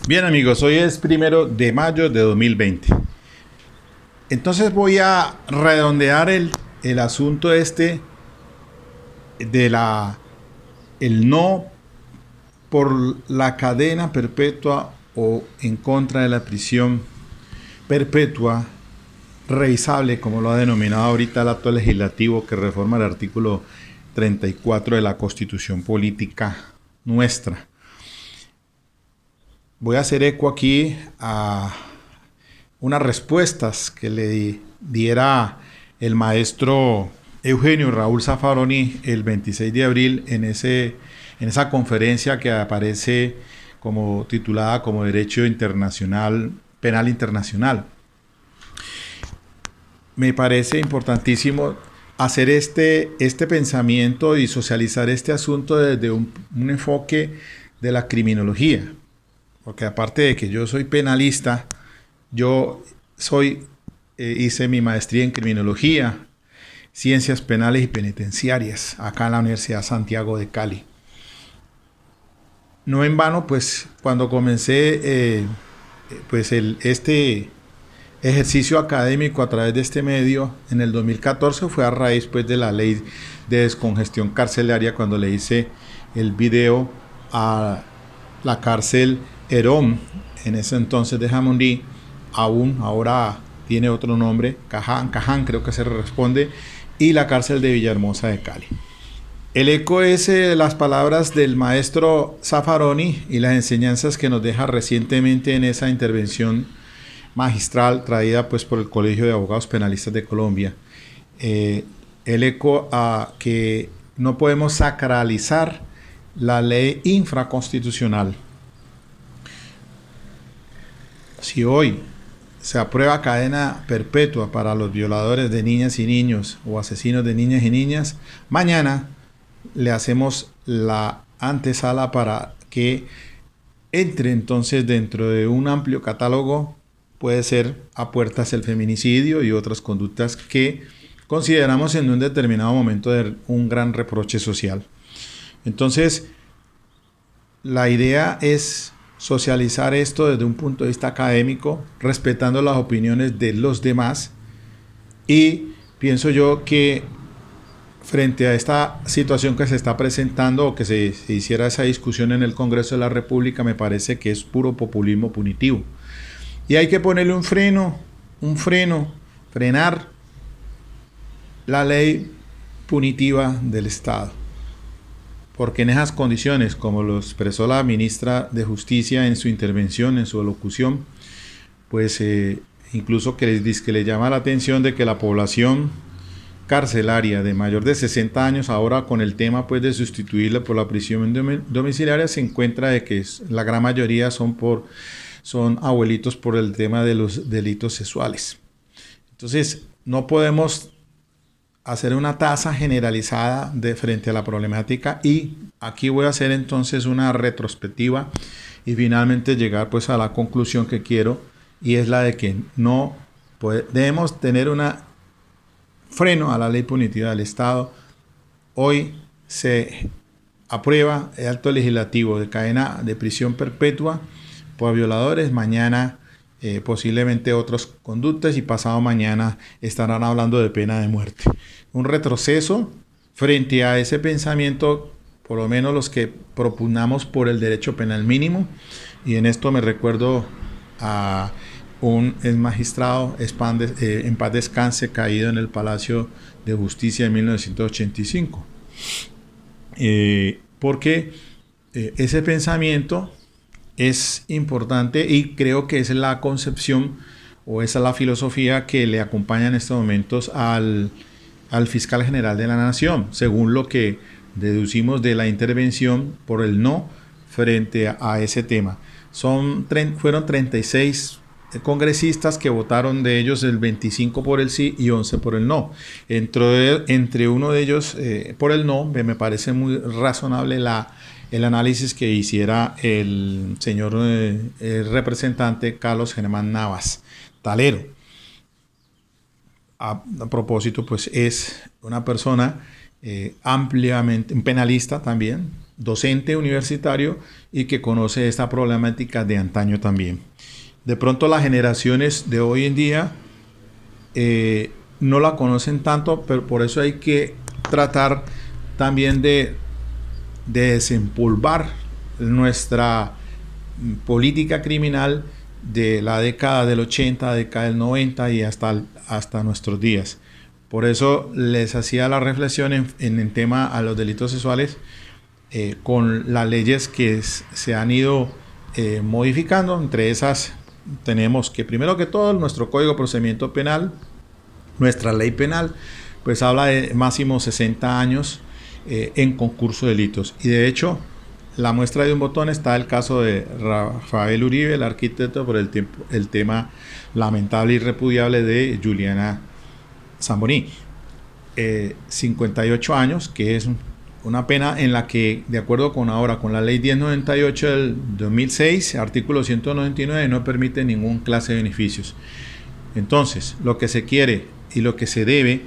Bien amigos, hoy es 1 de mayo de 2020. Entonces voy a redondear el asunto este de el no por la cadena perpetua o en contra de la prisión perpetua revisable, como lo ha denominado ahorita el acto legislativo que reforma el artículo 34 de la Constitución Política nuestra. Voy a hacer eco aquí a unas respuestas que le diera el maestro Eugenio Raúl Zaffaroni el 26 de abril en esa conferencia que aparece como titulada como Derecho Internacional, Penal Internacional. Me parece importantísimo hacer este pensamiento y socializar este asunto desde un enfoque de la criminología. Porque aparte de que yo soy penalista, hice mi maestría en criminología, ciencias penales y penitenciarias, acá en la Universidad Santiago de Cali. No en vano, pues cuando comencé este ejercicio académico a través de este medio en el 2014 fue a raíz pues de la ley de descongestión carcelaria, cuando le hice el video a la cárcel Herón, en ese entonces de Jamundí, ahora tiene otro nombre, Caján creo que se responde, y la cárcel de Villahermosa de Cali. El eco es las palabras del maestro Zaffaroni y las enseñanzas que nos deja recientemente en esa intervención magistral traída pues por el Colegio de Abogados Penalistas de Colombia. El eco a que no podemos sacralizar la ley infraconstitucional. Si hoy se aprueba cadena perpetua para los violadores de niñas y niños o asesinos de niñas y niñas, mañana le hacemos la antesala para que entre entonces dentro de un amplio catálogo, puede ser a puertas el feminicidio y otras conductas que consideramos en un determinado momento de un gran reproche social. Entonces, la idea es socializar esto desde un punto de vista académico, respetando las opiniones de los demás, y pienso yo que frente a esta situación que se está presentando o que se hiciera esa discusión en el Congreso de la República, me parece que es puro populismo punitivo. Y hay que ponerle frenar la ley punitiva del Estado. Porque en esas condiciones, como lo expresó la ministra de Justicia en su intervención, en su locución, pues incluso que le llama la atención de que la población carcelaria de mayor de 60 años, ahora con el tema pues de sustituirla por la prisión domiciliaria, se encuentra de que la gran mayoría son abuelitos por el tema de los delitos sexuales. Entonces, no podemos hacer una tasa generalizada de frente a la problemática, y aquí voy a hacer entonces una retrospectiva y finalmente llegar pues a la conclusión que quiero, y es la de que debemos tener un freno a la ley punitiva del Estado. Hoy se aprueba el acto legislativo de cadena de prisión perpetua por violadores, mañana posiblemente otras conductas, y pasado mañana estarán hablando de pena de muerte. Un retroceso frente a ese pensamiento, por lo menos los que propugnamos por el derecho penal mínimo, y en esto me recuerdo a un ex magistrado en paz descanse, caído en el Palacio de Justicia en 1985. Porque ese pensamiento es importante, y creo que esa es la concepción o esa es la filosofía que le acompaña en estos momentos al fiscal general de la Nación, según lo que deducimos de la intervención por el no frente a ese tema. Fueron 36 congresistas que votaron, de ellos el 25 por el sí y 11 por el no. Entre uno de ellos por el no, me parece muy razonable el análisis que hiciera el señor representante Carlos Germán Navas Talero. A propósito, pues es una persona ampliamente, un penalista también, docente universitario y que conoce esta problemática de antaño también. De pronto las generaciones de hoy en día no la conocen tanto, pero por eso hay que tratar también de desempolvar nuestra política criminal de la década del 80, década del 90 y hasta nuestros días. Por eso les hacía la reflexión en el tema a los delitos sexuales con las leyes que se han ido modificando. Entre esas tenemos que primero que todo nuestro Código de Procedimiento Penal, nuestra ley penal, pues habla de máximo 60 años en concurso de delitos. Y de hecho, la muestra de un botón está el caso de Rafael Uribe, el arquitecto, por el tema lamentable y repudiable de Juliana Zamboní. 58 años, que es una pena en la que, de acuerdo con la ley 1098 del 2006, artículo 199, no permite ninguna clase de beneficios. Entonces, lo que se quiere y lo que debe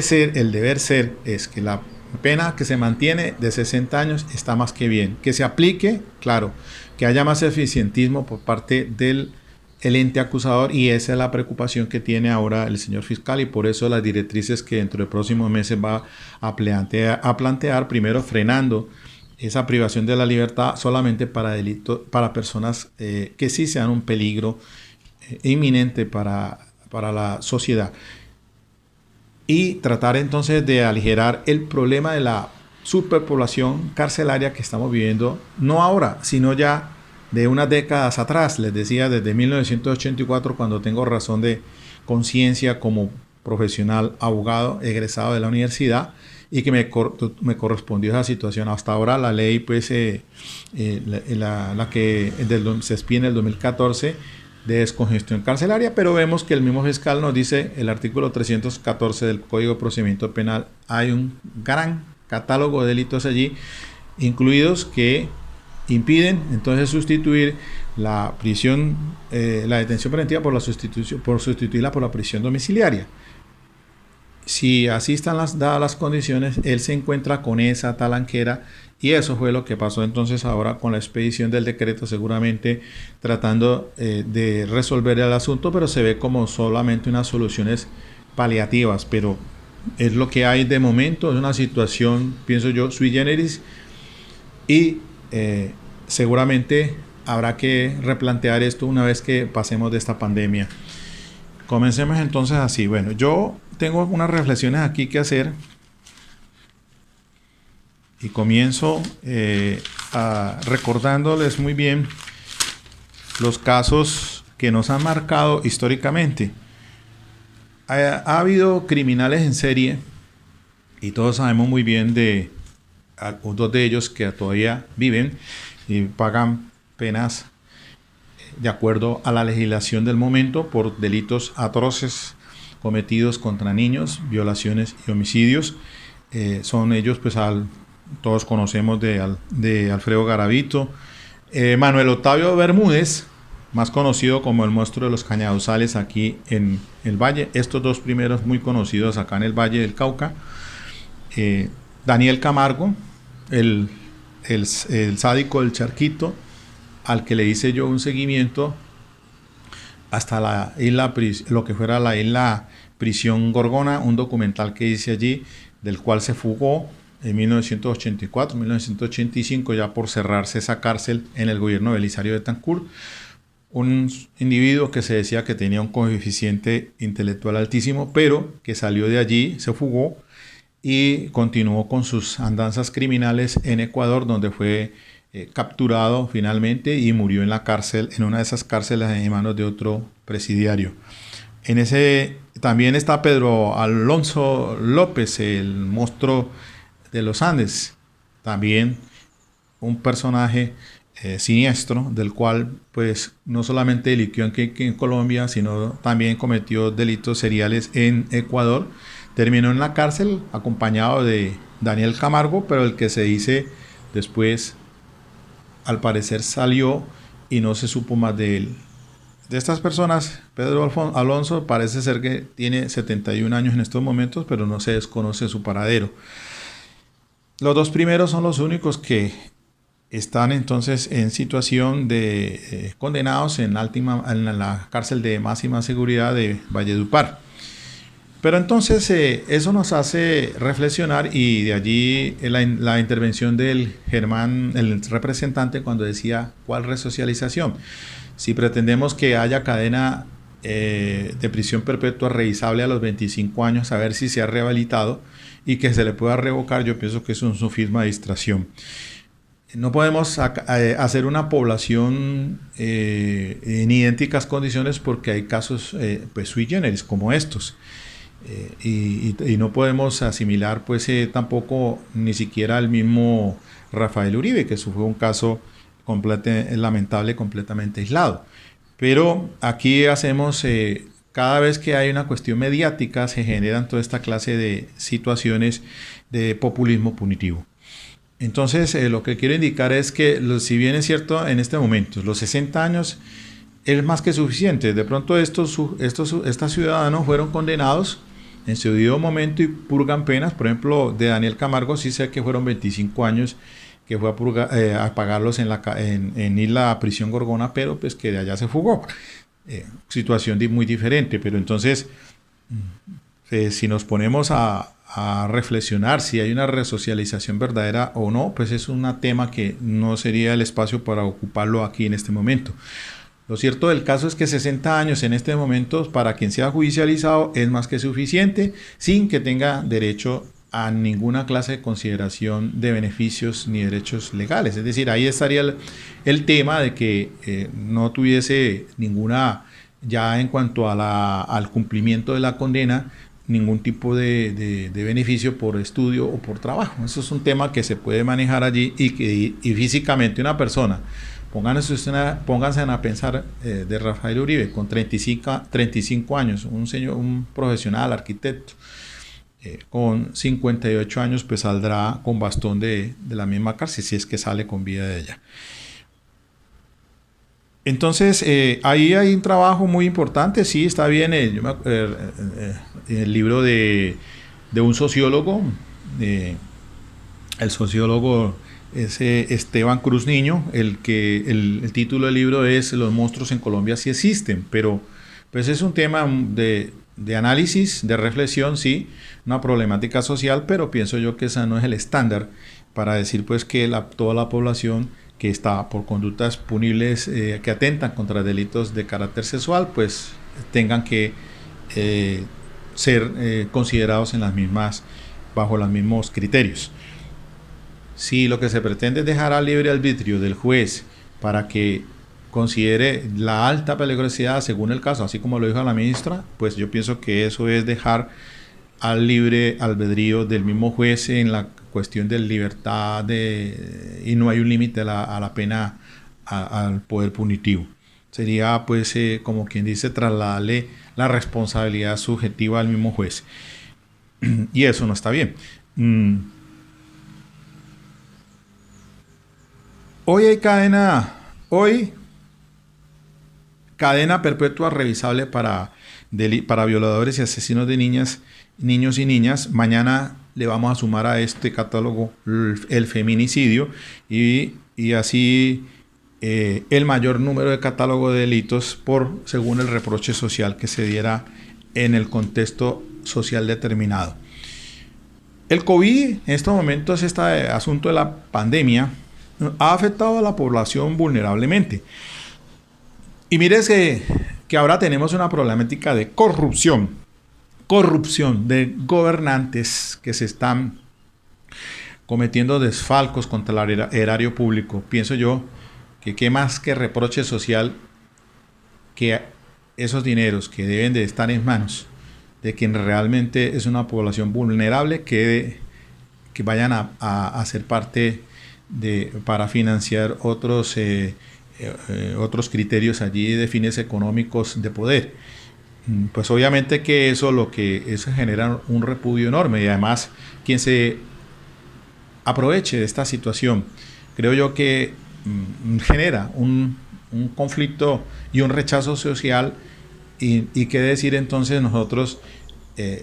ser, el deber ser, es que la pena que se mantiene de 60 años está más que bien. Que se aplique, claro, que haya más eficientismo por parte del ente acusador, y esa es la preocupación que tiene ahora el señor fiscal, y por eso las directrices que dentro de próximos meses va a plantear, primero frenando esa privación de la libertad solamente para delitos, para personas que sí sean un peligro inminente para la sociedad, y tratar entonces de aligerar el problema de la superpoblación carcelaria que estamos viviendo, no ahora, sino ya de unas décadas atrás. Les decía, desde 1984, cuando tengo razón de conciencia como profesional abogado egresado de la universidad, y que me correspondió esa situación. Hasta ahora la ley, pues, la que se expide en el 2014, de descongestión carcelaria, pero vemos que el mismo fiscal nos dice, el artículo 314 del Código de Procedimiento Penal, hay un gran catálogo de delitos allí incluidos que impiden entonces sustituir la prisión, la detención preventiva por sustituirla por la prisión domiciliaria. Si así están dadas las condiciones, él se encuentra con esa talanquera, y eso fue lo que pasó entonces ahora con la expedición del decreto, seguramente tratando de resolver el asunto, pero se ve como solamente unas soluciones paliativas, pero es lo que hay de momento. Es una situación, pienso yo, sui generis, y seguramente habrá que replantear esto una vez que pasemos de esta pandemia. Comencemos entonces así. Bueno, yo tengo unas reflexiones aquí que hacer, y comienzo recordándoles muy bien los casos que nos han marcado históricamente. Ha habido criminales en serie, y todos sabemos muy bien de algunos de ellos que todavía viven y pagan penas de acuerdo a la legislación del momento por delitos atroces cometidos contra niños, violaciones y homicidios. Son ellos, pues, todos conocemos de Alfredo Garavito, Manuel Octavio Bermúdez, más conocido como el monstruo de los Cañaduzales aquí en el Valle. Estos dos primeros muy conocidos acá en el Valle del Cauca. Daniel Camargo, el sádico del Charquito, al que le hice yo un seguimiento hasta la isla, lo que fuera la isla Prisión Gorgona, un documental que hice allí, del cual se fugó en 1984, 1985, ya por cerrarse esa cárcel en el gobierno de Belisario Betancur. Un individuo que se decía que tenía un coeficiente intelectual altísimo, pero que salió de allí, se fugó y continuó con sus andanzas criminales en Ecuador, donde fue capturado finalmente y murió en la cárcel, en una de esas cárceles en manos de otro presidiario. En ese también está Pedro Alonso López, el monstruo de los Andes, también un personaje siniestro, del cual, pues, no solamente delinquió aquí en Colombia, sino también cometió delitos seriales en Ecuador. Terminó en la cárcel acompañado de Daniel Camargo, pero el que se dice después, al parecer, salió y no se supo más de él. De estas personas, Pedro Alonso parece ser que tiene 71 años en estos momentos, pero no se desconoce su paradero. Los dos primeros son los únicos que están entonces en situación de condenados en la cárcel de máxima seguridad de Valledupar. Pero entonces eso nos hace reflexionar, y de allí la intervención del Germán, el representante, cuando decía ¿cuál resocialización? Si pretendemos que haya cadena de prisión perpetua revisable a los 25 años, a ver si se ha rehabilitado y que se le pueda revocar, yo pienso que es un sofisma de distracción. No podemos hacer una población en idénticas condiciones, porque hay casos pues sui generis como estos. Y no podemos asimilar pues tampoco ni siquiera el mismo Rafael Uribe, que eso fue un caso lamentable, completamente aislado. Pero aquí hacemos, cada vez que hay una cuestión mediática, se generan toda esta clase de situaciones de populismo punitivo. Entonces, lo que quiero indicar es que, si bien es cierto, en este momento, los 60 años es más que suficiente. De pronto estos ciudadanos fueron condenados en su debido momento y purgan penas. Por ejemplo, de Daniel Camargo sí sé que fueron 25 años que fue a pagarlos en Isla Prisión Gorgona, pero pues que de allá se fugó. Situación muy diferente, pero entonces, si nos ponemos a reflexionar si hay una resocialización verdadera o no, pues es un tema que no sería el espacio para ocuparlo aquí en este momento. Lo cierto del caso es que 60 años en este momento, para quien sea judicializado, es más que suficiente, sin que tenga derecho a ninguna clase de consideración de beneficios ni derechos legales. Es decir, ahí estaría el tema de que no tuviese ninguna, ya en cuanto al cumplimiento de la condena, ningún tipo de beneficio por estudio o por trabajo. Eso es un tema que se puede manejar allí, y físicamente una persona, pónganse a pensar, de Rafael Uribe, con 35 años, un profesional, arquitecto, con 58 años, pues saldrá con bastón de la misma cárcel, si es que sale con vida de ella. Entonces, ahí hay un trabajo muy importante. Sí, está bien, el libro de un sociólogo, el sociólogo es Esteban Cruz Niño, el título del libro es Los monstruos en Colombia sí existen, pero pues es un tema de análisis, de reflexión, sí, una problemática social, pero pienso yo que ese no es el estándar para decir pues que toda la población que está por conductas punibles, que atentan contra delitos de carácter sexual, pues tengan que ser considerados bajo los mismos criterios. Si lo que se pretende es dejar al libre albedrío del juez para que considere la alta peligrosidad según el caso, así como lo dijo la ministra, pues yo pienso que eso es dejar al libre albedrío del mismo juez en la cuestión de libertad, y no hay un límite a la pena, al poder punitivo. Sería pues como quien dice, trasladarle la responsabilidad subjetiva al mismo juez, y eso no está bien. Hoy cadena perpetua revisable para violadores y asesinos de niños y niñas. Mañana le vamos a sumar a este catálogo el feminicidio, y así el mayor número de catálogo de delitos según el reproche social que se diera en el contexto social determinado. El COVID, en estos momentos, este asunto de la pandemia, ha afectado a la población vulnerablemente. Y mire que ahora tenemos una problemática de corrupción de gobernantes que se están cometiendo desfalcos contra el erario público. Pienso yo que qué más que reproche social que esos dineros que deben de estar en manos de quien realmente es una población vulnerable, que vayan a ser parte para financiar otros criterios allí de fines económicos de poder. Pues obviamente que eso genera un repudio enorme, y además quien se aproveche de esta situación, creo yo que genera un conflicto y un rechazo social, y qué decir entonces nosotros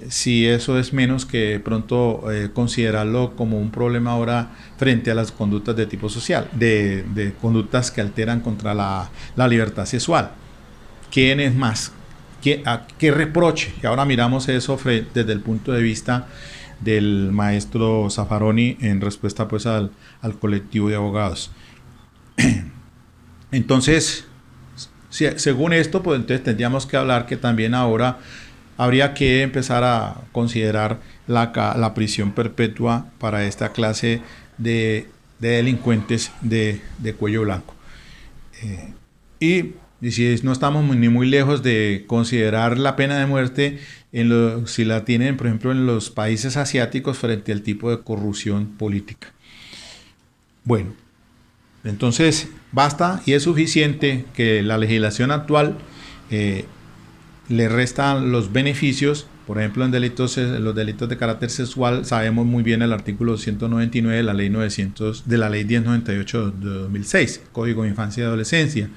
si eso es menos que de pronto considerarlo como un problema ahora frente a las conductas de tipo social, de conductas que alteran contra la libertad sexual. ¿Quién es más? ¿Qué reproche? Y ahora miramos eso desde el punto de vista del maestro Zaffaroni en respuesta pues al colectivo de abogados. Entonces, según esto, pues entonces tendríamos que hablar que también ahora habría que empezar a considerar la prisión perpetua para esta clase de delincuentes de cuello blanco. Y si no estamos ni muy lejos de considerar la pena de muerte si la tienen, por ejemplo, en los países asiáticos frente al tipo de corrupción política. Bueno, entonces basta y es suficiente que la legislación actual le restan los beneficios. Por ejemplo, los delitos de carácter sexual, sabemos muy bien el artículo 199 de la ley 1098 de 2006, Código de Infancia y Adolescencia.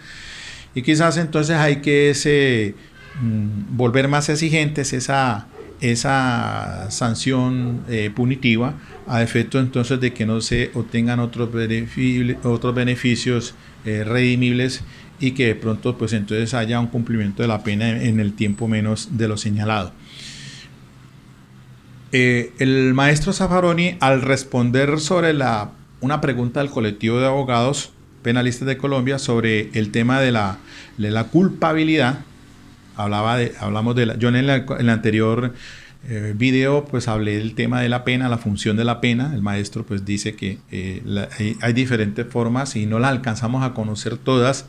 Y quizás entonces hay que volver más exigentes esa sanción punitiva a efecto entonces de que no se obtengan otros beneficios redimibles y que de pronto pues entonces haya un cumplimiento de la pena en el tiempo menos de lo señalado. El maestro Zaffaroni, al responder sobre una pregunta del colectivo de abogados penalistas de Colombia sobre el tema de la culpabilidad, yo en el anterior video pues hablé del tema de la pena, la función de la pena. El maestro pues dice que hay diferentes formas y no las alcanzamos a conocer todas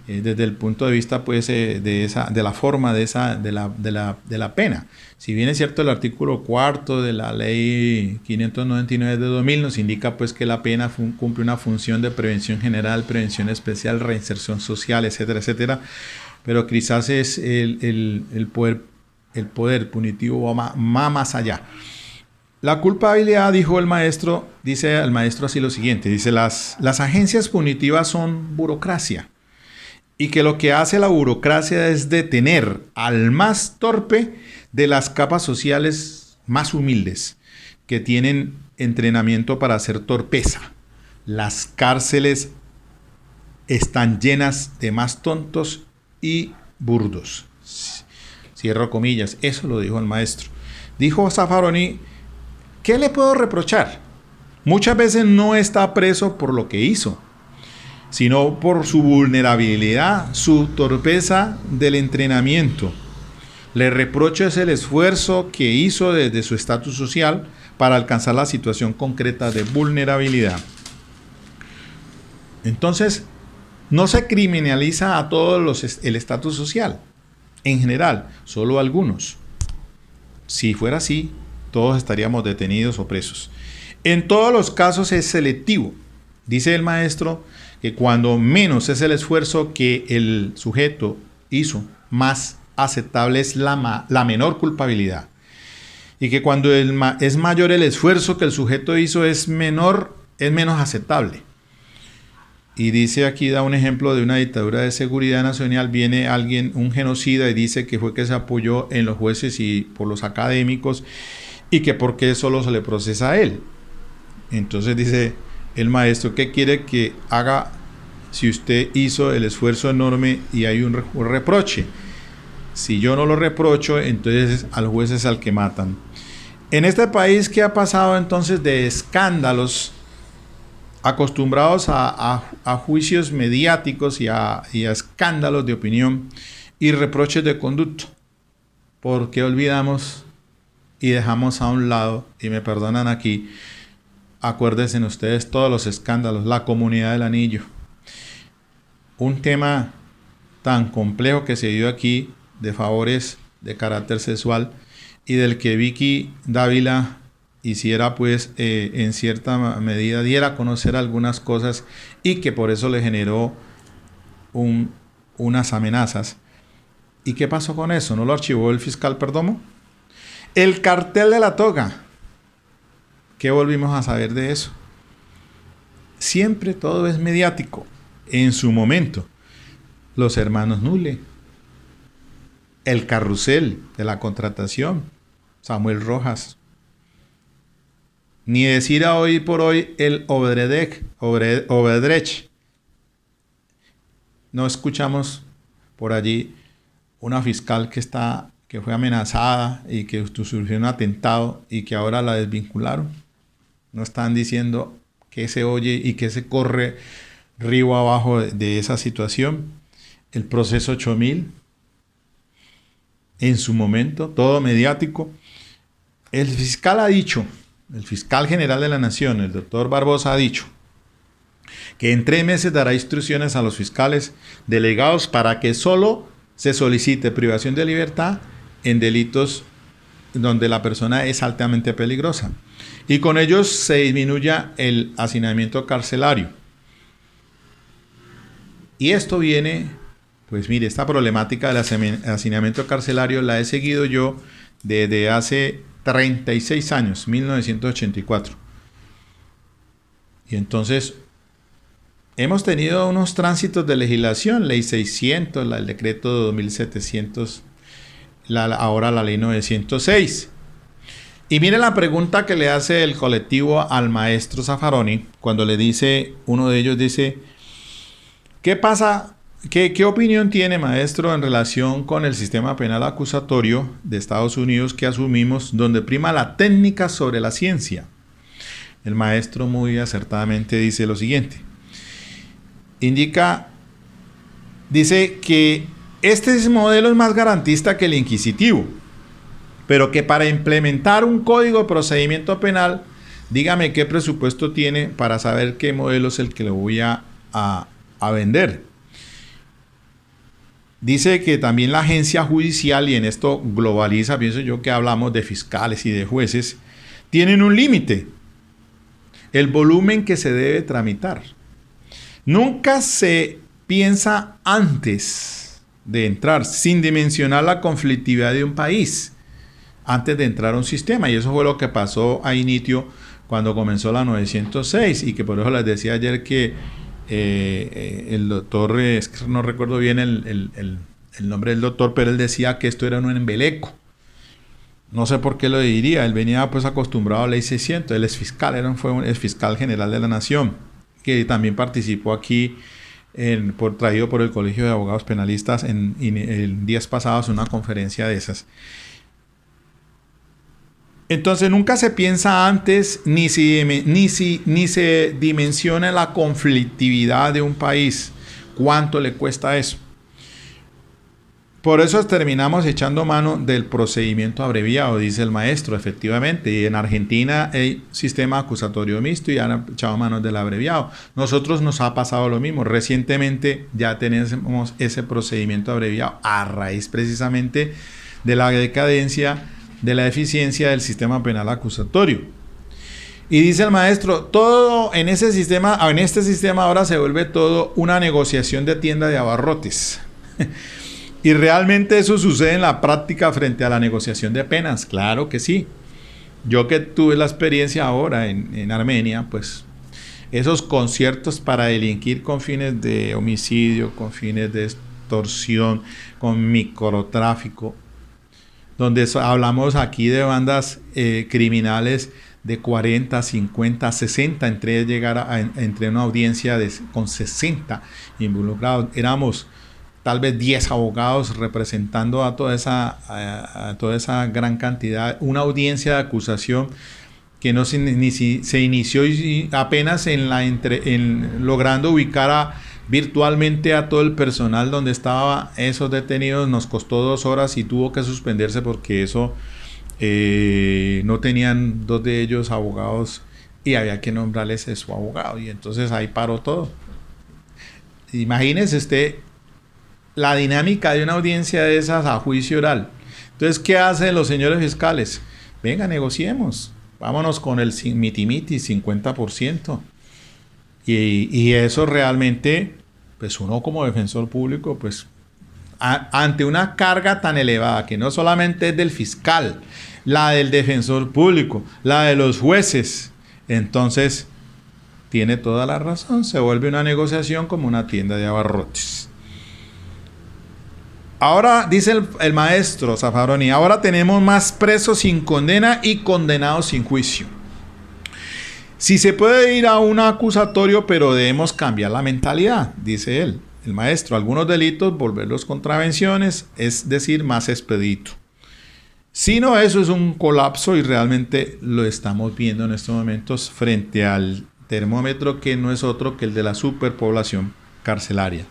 desde el punto de vista pues de la forma de la pena. Si bien es cierto, el artículo 4 de la ley 599 de 2000 nos indica pues que la pena cumple una función de prevención general, prevención especial, reinserción social, etcétera, etcétera, pero quizás es el poder punitivo va más allá. La culpabilidad, dice el maestro así lo siguiente, dice: las agencias punitivas son burocracia, y que lo que hace la burocracia es detener al más torpe de las capas sociales más humildes, que tienen entrenamiento para hacer torpeza. Las cárceles están llenas de más tontos y burdos. Cierro comillas, eso lo dijo el maestro. Dijo Zaffaroni: ¿qué le puedo reprochar? Muchas veces no está preso por lo que hizo, sino por su vulnerabilidad, su torpeza del entrenamiento. Le reprocho es el esfuerzo que hizo desde su estatus social para alcanzar la situación concreta de vulnerabilidad. Entonces, no se criminaliza a todos el estatus social, en general, solo a algunos. Si fuera así, todos estaríamos detenidos o presos. En todos los casos es selectivo. Dice el maestro que cuando menos es el esfuerzo que el sujeto hizo, más aceptable es la menor culpabilidad. Y que cuando es mayor el esfuerzo que el sujeto hizo, es menos aceptable. Y dice aquí, da un ejemplo de una dictadura de seguridad nacional. Viene un genocida, y dice que fue que se apoyó en los jueces y por los académicos, y que por qué solo se le procesa a él. Entonces dice el maestro: ¿qué quiere que haga si usted hizo el esfuerzo enorme y hay un reproche? Si yo no lo reprocho, entonces al juez es al que matan. En este país, ¿qué ha pasado entonces de escándalos, acostumbrados a juicios mediáticos y a escándalos de opinión y reproches de conducta? ¿Por qué olvidamos y dejamos a un lado, y me perdonan aquí, acuérdense ustedes, todos los escándalos, la comunidad del anillo? Un tema tan complejo que se dio aquí de favores de carácter sexual, y del que Vicky Dávila hiciera pues en cierta medida, diera a conocer algunas cosas, y que por eso le generó unas amenazas. ¿Y qué pasó con eso? ¿No lo archivó el fiscal Perdomo? El cartel de la toga, ¿qué volvimos a saber de eso? Siempre todo es mediático. En su momento, los hermanos Nule, el carrusel de la contratación, Samuel Rojas. Ni decir a hoy por hoy el Obedrecht. No escuchamos por allí una fiscal que fue amenazada y que sufrió un atentado y que ahora la desvincularon. No están diciendo qué se oye y qué se corre río abajo de esa situación. El proceso 8000, en su momento, todo mediático. El fiscal ha dicho, el fiscal general de la Nación, el doctor Barbosa, ha dicho que en 3 meses dará instrucciones a los fiscales delegados para que solo se solicite privación de libertad en delitos donde la persona es altamente peligrosa. Y con ellos se disminuya el hacinamiento carcelario. Y esto viene, pues mire, esta problemática del hacinamiento carcelario la he seguido yo desde hace 36 años, 1984. Y entonces hemos tenido unos tránsitos de legislación, ley 600, el decreto 2700, ahora la ley 906. Y mire la pregunta que le hace el colectivo al maestro Zaffaroni cuando le dice, uno de ellos dice, ¿qué pasa? ¿Qué opinión tiene, maestro, en relación con el sistema penal acusatorio de Estados Unidos que asumimos, donde prima la técnica sobre la ciencia? El maestro muy acertadamente dice lo siguiente. Dice que este modelo es más garantista que el inquisitivo, pero que para implementar un código de procedimiento penal, dígame qué presupuesto tiene para saber qué modelo es el que le voy a vender. Dice que también la agencia judicial, y en esto globaliza, pienso yo que hablamos de fiscales y de jueces, tienen un límite, el volumen que se debe tramitar. Nunca se piensa antes de entrar, sin dimensionar la conflictividad de un país, antes de entrar a un sistema. Y eso fue lo que pasó a inicio cuando comenzó la 906, y que por eso les decía ayer que el doctor, es que no recuerdo bien el nombre del doctor, pero él decía que esto era un embeleco. No sé por qué lo diría, él venía pues acostumbrado a la ley 600, él es fiscal, fue el fiscal general de la Nación, que también participó aquí, traído por el Colegio de Abogados Penalistas en días pasados en una conferencia de esas. Entonces nunca se piensa antes ni se dimensiona la conflictividad de un país. ¿Cuánto le cuesta eso? Por eso terminamos echando mano del procedimiento abreviado, dice el maestro, efectivamente. Y en Argentina hay sistema acusatorio mixto y han echado mano del abreviado. Nosotros nos ha pasado lo mismo. Recientemente ya tenemos ese procedimiento abreviado a raíz precisamente de la decadencia, de la eficiencia del sistema penal acusatorio. Y dice el maestro, todo en este sistema ahora se vuelve todo una negociación de tienda de abarrotes. Y realmente eso sucede en la práctica frente a la negociación de penas. Claro que sí. Yo que tuve la experiencia ahora en Armenia, pues esos conciertos para delinquir con fines de homicidio, con fines de extorsión, con microtráfico, donde hablamos aquí de bandas criminales de 40, 50, 60, entre una audiencia con 60 involucrados. Éramos tal vez 10 abogados representando a toda esa gran cantidad, una audiencia de acusación que no se inició y apenas logrando ubicar virtualmente a todo el personal donde estaban esos detenidos. Nos costó 2 horas y tuvo que suspenderse porque eso no tenían 2 de ellos abogados y había que nombrarles a su abogado, y entonces ahí paró todo. Imagínese usted la dinámica de una audiencia de esas a juicio oral. Entonces, ¿qué hacen los señores fiscales? Venga, negociemos, vámonos con el miti-miti, 50%. Y eso realmente, pues uno como defensor público, pues ante una carga tan elevada que no solamente es del fiscal, la del defensor público, la de los jueces, entonces tiene toda la razón, se vuelve una negociación como una tienda de abarrotes. Ahora, dice el maestro Zaffaroni, ahora tenemos más presos sin condena y condenados sin juicio. Si se puede ir a un acusatorio, pero debemos cambiar la mentalidad, dice él, el maestro. Algunos delitos, volverlos contravenciones, es decir, más expedito. Si no, eso es un colapso y realmente lo estamos viendo en estos momentos frente al termómetro que no es otro que el de la superpoblación carcelaria.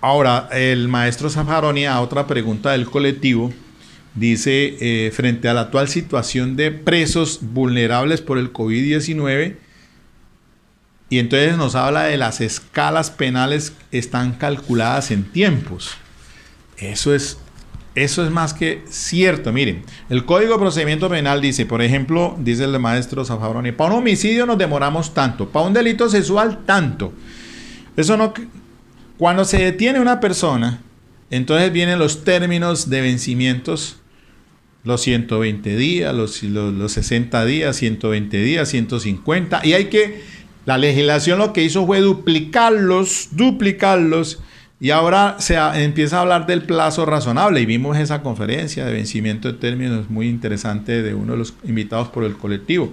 Ahora, el maestro Zaffaroni, a otra pregunta del colectivo, dice, frente a la actual situación de presos vulnerables por el COVID-19, y entonces nos habla de las escalas penales están calculadas en tiempos. Eso es más que cierto. Miren, el Código de Procedimiento Penal dice, por ejemplo, dice el maestro Zaffaroni, para un homicidio nos demoramos tanto, para un delito sexual tanto. Eso no... Cuando se detiene una persona, entonces vienen los términos de vencimientos, los 120 días, los 60 días, 120 días, 150, y la legislación lo que hizo fue duplicarlos, y ahora se empieza a hablar del plazo razonable, y vimos esa conferencia de vencimiento de términos muy interesante de uno de los invitados por el colectivo.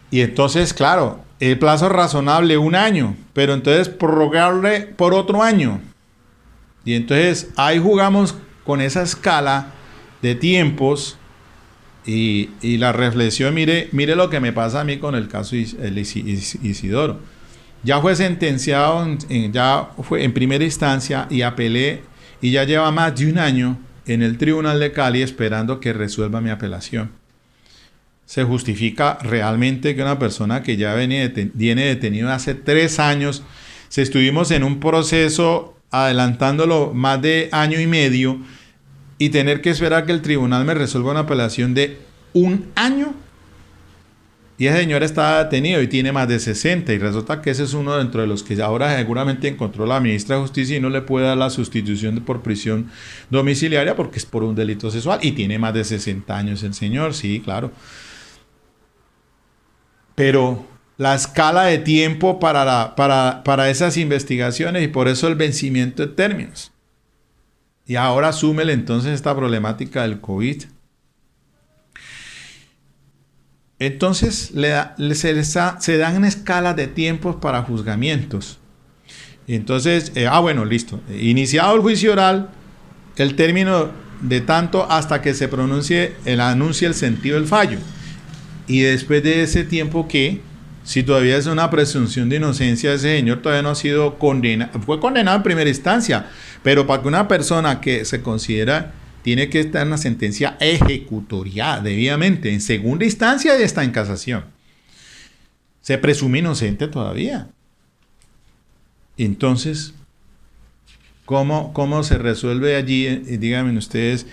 Y entonces, claro, el plazo razonable 1 año, pero entonces prorrogarle por otro año. Y entonces ahí jugamos con esa escala de tiempos y la reflexión, mire lo que me pasa a mí con el caso Isidoro. Ya fue sentenciado, ya fue en primera instancia y apelé y ya lleva más de 1 año en el Tribunal de Cali esperando que resuelva mi apelación. ¿Se justifica realmente que una persona que ya viene detenido hace 3 años, si estuvimos en un proceso adelantándolo más de 1 año y medio y tener que esperar que el tribunal me resuelva una apelación de 1 año? Y ese señor está detenido y tiene más de 60 y resulta que ese es uno dentro de los que ahora seguramente encontró la ministra de Justicia y no le puede dar la sustitución por prisión domiciliaria porque es por un delito sexual y tiene más de 60 años el señor, sí, claro. Pero la escala de tiempo para esas investigaciones y por eso el vencimiento de términos. Y ahora súmele entonces esta problemática del COVID. Entonces se dan escalas de tiempos para juzgamientos. Entonces, bueno, listo. Iniciado el juicio oral, el término de tanto hasta que se anuncie el sentido del fallo. Y después de ese tiempo si todavía es una presunción de inocencia, ese señor todavía no ha sido condenado, fue condenado en primera instancia, pero para que una persona que se considera tiene que estar en una sentencia ejecutoriada debidamente, en segunda instancia y está en casación. Se presume inocente todavía. Entonces, ¿cómo se resuelve allí? Díganme ustedes,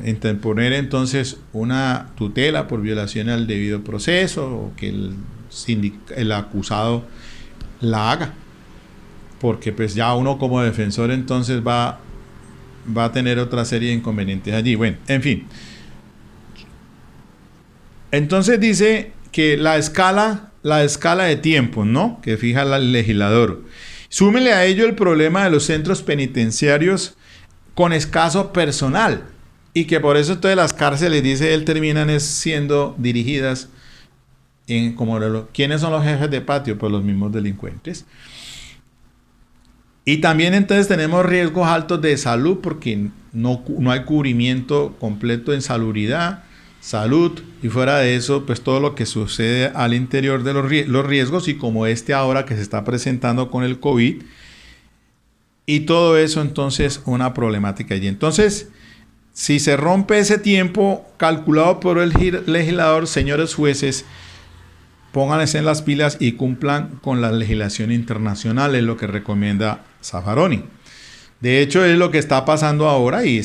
interponer entonces una tutela por violación al debido proceso o que el acusado la haga, porque pues ya uno como defensor entonces va a tener otra serie de inconvenientes allí. Bueno, en fin, entonces dice que la escala de tiempo, ¿no?, que fija el legislador. Súmele a ello el problema de los centros penitenciarios con escaso personal y que por eso todas las cárceles, dice él, terminan siendo dirigidas ¿quiénes son los jefes de patio? Pues los mismos delincuentes. Y también entonces tenemos riesgos altos de salud porque no hay cubrimiento completo en salubridad, salud, y fuera de eso, pues todo lo que sucede al interior de los riesgos, y como ahora que se está presentando con el COVID, y todo eso entonces una problemática allí. Entonces, si se rompe ese tiempo calculado por el legislador, señores jueces, pónganse en las pilas y cumplan con la legislación internacional, es lo que recomienda Zaffaroni. De hecho, es lo que está pasando ahora y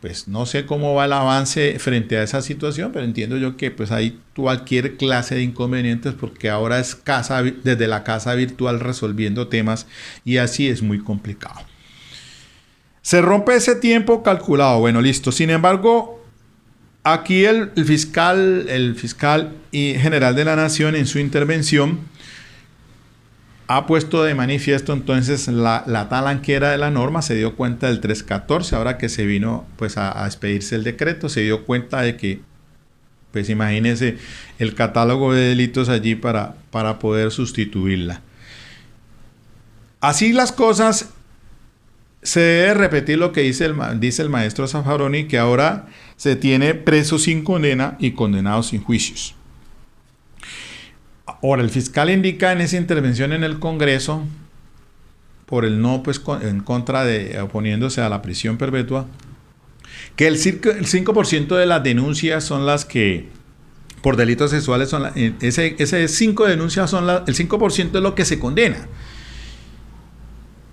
pues no sé cómo va el avance frente a esa situación, pero entiendo yo que pues hay cualquier clase de inconvenientes porque ahora es desde la casa virtual resolviendo temas y así es muy complicado. Se rompe ese tiempo calculado, bueno, listo. Sin embargo, aquí el fiscal y general de la Nación en su intervención ha puesto de manifiesto entonces la talanquera de la norma, se dio cuenta del 314, ahora que se vino pues a expedirse el decreto, se dio cuenta de que, pues imagínense el catálogo de delitos allí para poder sustituirla. Así las cosas, se debe repetir lo que dice el maestro Zaffaroni, que ahora se tiene presos sin condena y condenados sin juicios. Ahora, el fiscal indica en esa intervención en el Congreso, por el no, pues en contra de, oponiéndose a la prisión perpetua, que el 5% de las denuncias son las que, por delitos sexuales, son ese 5 denuncias son el 5% es lo que se condena.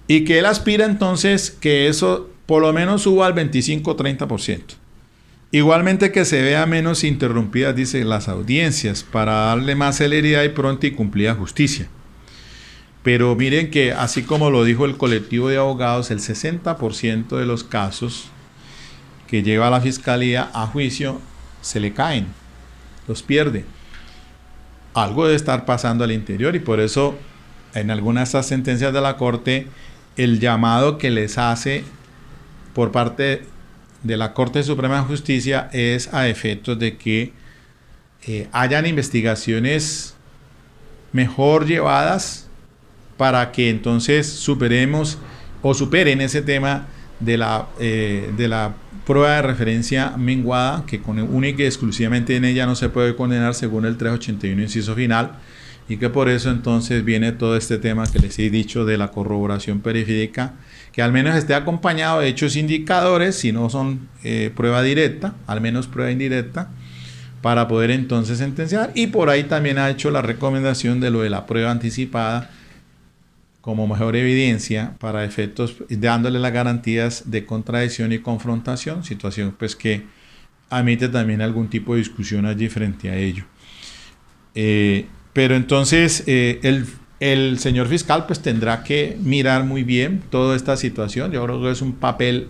Y que él aspira entonces que eso por lo menos suba al 25-30%. Igualmente que se vea menos interrumpidas, dice, las audiencias para darle más celeridad y pronta y cumplida justicia. Pero miren que así como lo dijo el colectivo de abogados, el 60% de los casos que lleva la fiscalía a juicio se le caen, los pierde. Algo debe estar pasando al interior y por eso en algunas de estas sentencias de la Corte el llamado que les hace por parte de la Corte Suprema de Justicia es a efectos de que hayan investigaciones mejor llevadas para que entonces superemos o superen ese tema de la prueba de referencia menguada, que única y exclusivamente en ella no se puede condenar según el 381 inciso final, y que por eso entonces viene todo este tema que les he dicho de la corroboración periférica, que al menos esté acompañado de hechos indicadores, si no son prueba directa, al menos prueba indirecta, para poder entonces sentenciar. Y por ahí también ha hecho la recomendación de lo de la prueba anticipada como mejor evidencia para efectos, dándole las garantías de contradicción y confrontación, situación pues que admite también algún tipo de discusión allí frente a ello. Pero entonces el señor fiscal pues tendrá que mirar muy bien toda esta situación. Yo creo que es un papel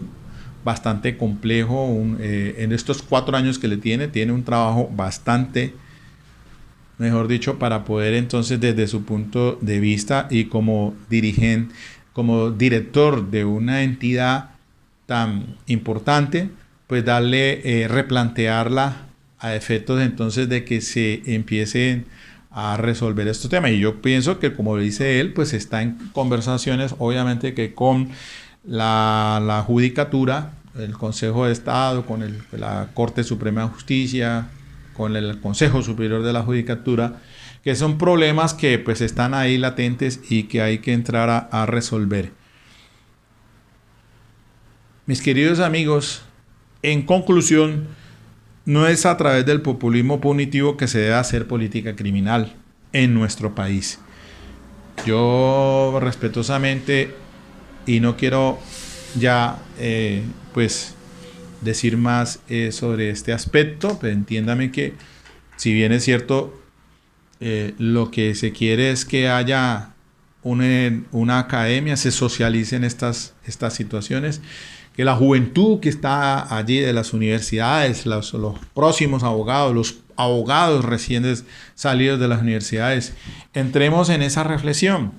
bastante complejo. En estos 4 años que le tiene un trabajo bastante, mejor dicho, para poder entonces desde su punto de vista y como dirigente, como director de una entidad tan importante, pues darle, replantearla a efectos entonces de que se empiecen a resolver estos temas. Y yo pienso que, como dice él, pues está en conversaciones, obviamente que con la judicatura, el Consejo de Estado, con la Corte Suprema de Justicia, con el Consejo Superior de la Judicatura, que son problemas que pues están ahí latentes y que hay que entrar a resolver. Mis queridos amigos, en conclusión, no es a través del populismo punitivo que se debe hacer política criminal en nuestro país. Yo respetuosamente, y no quiero ya pues decir más sobre este aspecto, pero entiéndame que si bien es cierto, lo que se quiere es que haya una academia, se socialicen estas situaciones, que la juventud que está allí de las universidades, los próximos abogados, los abogados recién salidos de las universidades, entremos en esa reflexión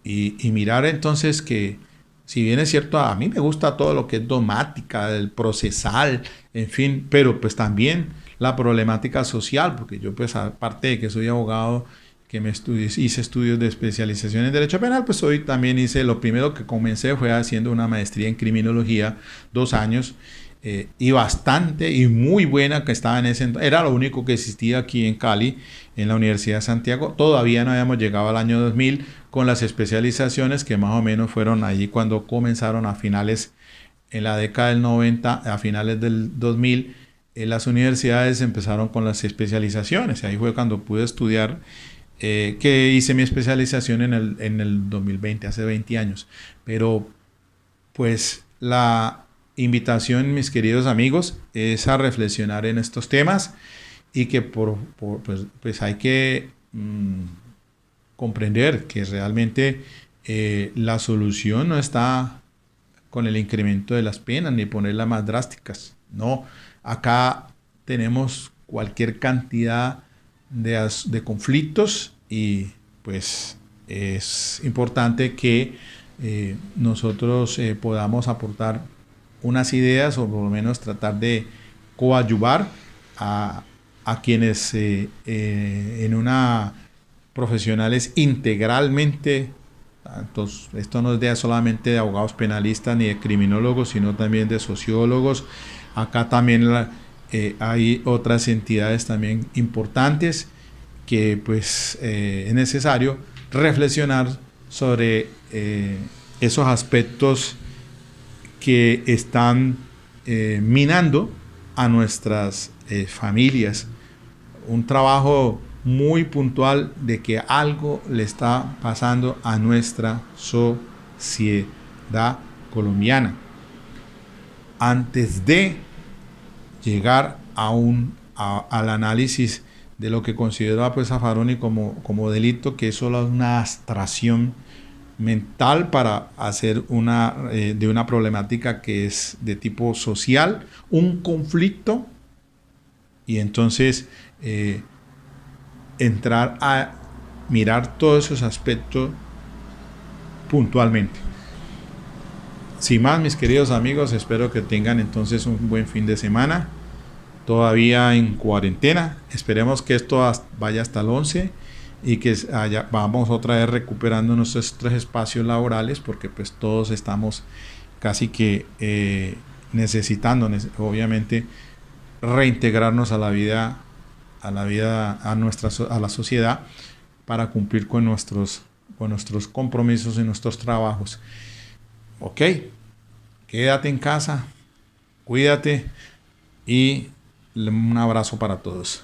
y mirar entonces que, si bien es cierto, a mí me gusta todo lo que es dogmática, el procesal, en fin, pero pues también la problemática social, porque yo pues aparte de que soy abogado, que hice estudios de especialización en Derecho Penal, pues hoy también lo primero que comencé fue haciendo una maestría en Criminología, 2 años, y bastante y muy buena que estaba en ese, era lo único que existía aquí en Cali, en la Universidad de Santiago. Todavía no habíamos llegado al año 2000 con las especializaciones que más o menos fueron allí cuando comenzaron a finales, en la década del 90, a finales del 2000, las universidades empezaron con las especializaciones. Ahí fue cuando pude estudiar, que hice mi especialización en el 2020, hace 20 años. Pero pues la invitación, mis queridos amigos, es a reflexionar en estos temas y que pues hay que comprender que realmente la solución no está con el incremento de las penas ni ponerlas más drásticas. No, acá tenemos cualquier cantidad de conflictos y pues es importante que nosotros podamos aportar unas ideas o por lo menos tratar de coadyuvar a quienes en una profesionales integralmente, entonces, esto no es de solamente de abogados penalistas ni de criminólogos, sino también de sociólogos. Acá también hay otras entidades también importantes que pues es necesario reflexionar sobre esos aspectos que están minando a nuestras familias. Un trabajo muy puntual de que algo le está pasando a nuestra sociedad colombiana. Antes de llegar al análisis de lo que considera pues Zaffaroni como delito, que es solo una abstracción mental para hacer de una problemática que es de tipo social, un conflicto, y entonces entrar a mirar todos esos aspectos puntualmente. Sin más, mis queridos amigos, espero que tengan entonces un buen fin de semana, todavía en cuarentena. Esperemos que esto vaya hasta el 11 y que vamos otra vez recuperando nuestros 3 espacios laborales, porque pues todos estamos casi que necesitando, obviamente, reintegrarnos a la vida, a la sociedad, para cumplir con nuestros compromisos y nuestros trabajos. Ok, quédate en casa, cuídate y un abrazo para todos.